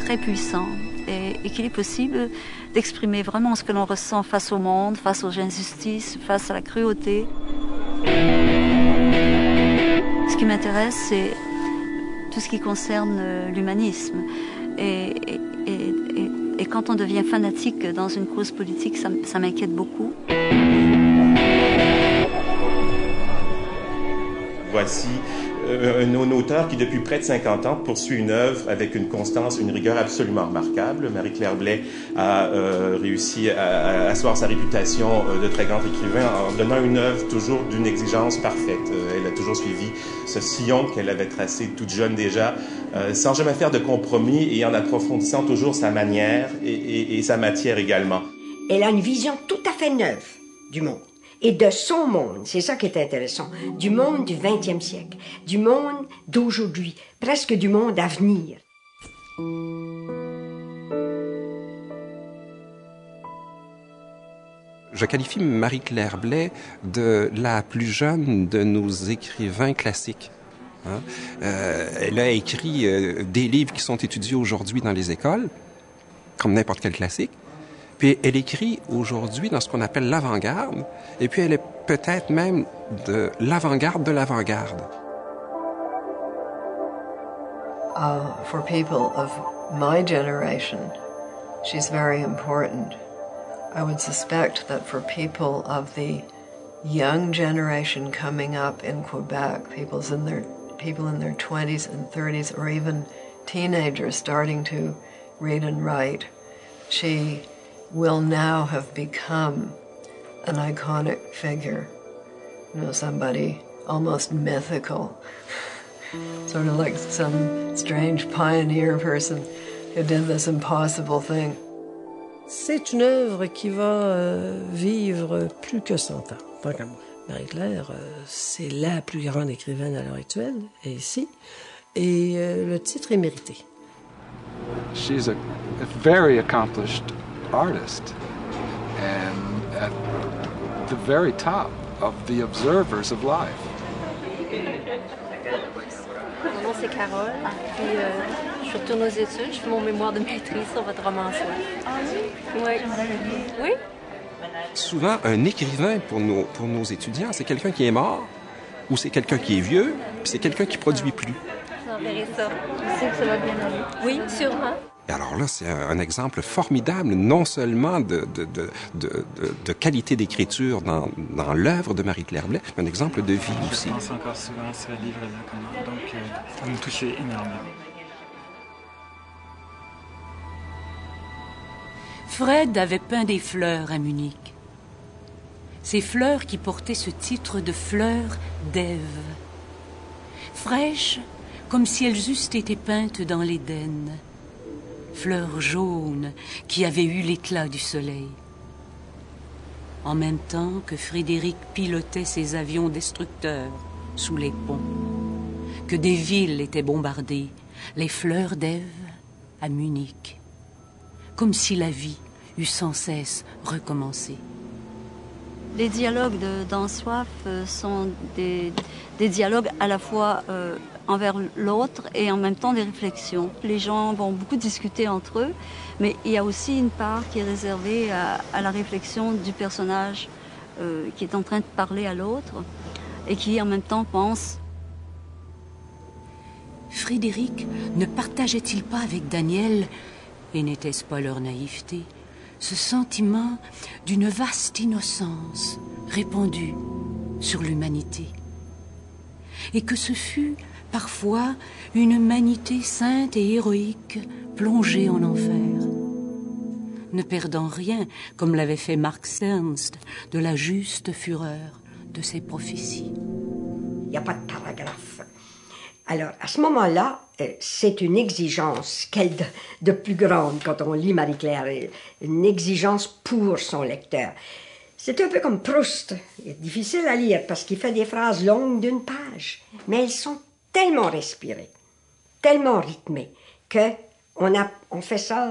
très puissant et qu'il est possible d'exprimer vraiment ce que l'on ressent face au monde, face aux injustices, face à la cruauté. Ce qui m'intéresse, c'est tout ce qui concerne l'humanisme. Et quand on devient fanatique dans une cause politique, ça m'inquiète beaucoup. Voici un auteur qui, depuis près de 50 ans, poursuit une œuvre avec une constance, une rigueur absolument remarquable. Marie-Claire Blais a réussi à asseoir sa réputation de très grand écrivain en donnant une œuvre toujours d'une exigence parfaite. Elle a toujours suivi ce sillon qu'elle avait tracé toute jeune déjà, sans jamais faire de compromis et en approfondissant toujours sa manière et sa matière également. Elle a une vision tout à fait neuve du monde. Et de son monde, c'est ça qui est intéressant, du monde du 20e siècle, du monde d'aujourd'hui, presque du monde à venir. Je qualifie Marie-Claire Blais de la plus jeune de nos écrivains classiques. Elle a écrit des livres qui sont étudiés aujourd'hui dans les écoles, comme n'importe quel classique. Puis elle écrit aujourd'hui dans ce qu'on appelle l'avant-garde, et puis elle est peut-être même de l'avant-garde de l'avant-garde. For people of my generation, she's very important. I would suspect that for people of the young generation coming up in Quebec, people in their 20s and 30s, or even teenagers starting to read and write, she will now have become an iconic figure. Somebody almost mythical. Sort of like some strange pioneer person who did this impossible thing. C'est une œuvre qui va vivre plus que 100 ans, tant qu'à moi. Marie-Claire, c'est la plus grande écrivaine à l'heure actuelle, et ici, et le titre est mérité. She's a very accomplished artist and at the very top of the observers of life. Mon nom c'est Carole, puis je retourne aux études, je fais mon mémoire de maîtrise sur votre romancier. Ah oui? Oui. Oui? Souvent, un écrivain pour nos étudiants, c'est quelqu'un qui est mort, ou c'est quelqu'un qui est vieux, puis c'est quelqu'un qui produit plus. J'enverrai ça. Je sais que ça va bien aller. Oui, sûrement. Et alors là, c'est un exemple formidable, non seulement de qualité d'écriture dans l'œuvre de Marie-Claire Blais, mais un exemple de vie aussi. Je pense encore souvent à ce livre-là, donc ça me touchait énormément. Fred avait peint des fleurs à Munich. Ces fleurs qui portaient ce titre de fleurs d'Ève. Fraîches, comme si elles eussent été peintes dans l'Éden. Fleurs jaunes qui avaient eu l'éclat du soleil. En même temps que Frédéric pilotait ses avions destructeurs sous les ponts, que des villes étaient bombardées, les fleurs d'Ève à Munich, comme si la vie eût sans cesse recommencé. Les dialogues dans Soif sont des dialogues à la fois envers l'autre et en même temps des réflexions. Les gens vont beaucoup discuter entre eux, mais il y a aussi une part qui est réservée à la réflexion du personnage qui est en train de parler à l'autre et qui en même temps pense. Frédéric ne partageait-il pas avec Daniel, et n'était-ce pas leur naïveté, ce sentiment d'une vaste innocence répandue sur l'humanité, et que ce fut parfois une humanité sainte et héroïque plongée en enfer, ne perdant rien, comme l'avait fait Marx Ernst, de la juste fureur de ses prophéties. Il n'y a pas de paragraphe. Alors, à ce moment-là, c'est une exigence de plus grande quand on lit Marie-Claire, une exigence pour son lecteur. C'est un peu comme Proust. Il est difficile à lire parce qu'il fait des phrases longues d'une page, mais elles sont tellement respirées, tellement rythmées, que on fait ça.